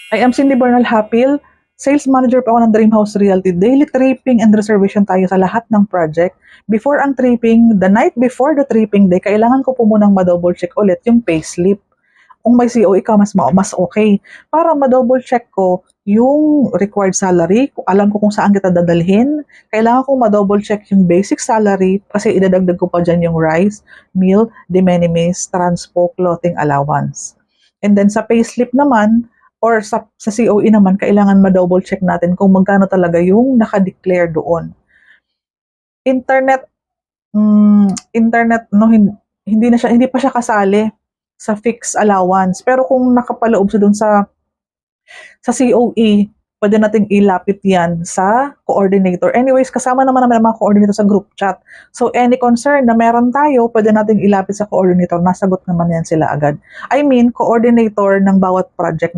I am Cindy Bernal Hapil, Sales Manager po ako ng Dream House Realty. Daily tripping and reservation tayo sa lahat ng project. Before ang tripping, the night before the tripping day, kailangan ko po munang ma-double check ulit yung payslip. Kung may COE ka, mas okay. Para ma-double check ko yung required salary, alam ko kung saan kita dadalhin, kailangan ko ma-double check yung basic salary kasi idadagdag ko pa dyan yung rice, meal, de minimis, transpo, clothing allowance. And then sa payslip naman, or sa COE naman, kailangan ma-double check natin kung magkano talaga yung naka-declare doon. Internet, internet no, hindi pa siya kasali sa fixed allowance. Pero kung nakapaloob siya doon sa COE, pwede nating ilapit yan sa coordinator. Anyways, kasama naman namin ang mga coordinator sa group chat. So, any concern na meron tayo, pwede nating ilapit sa coordinator. Nasagot naman yan sila agad. I mean, coordinator ng bawat project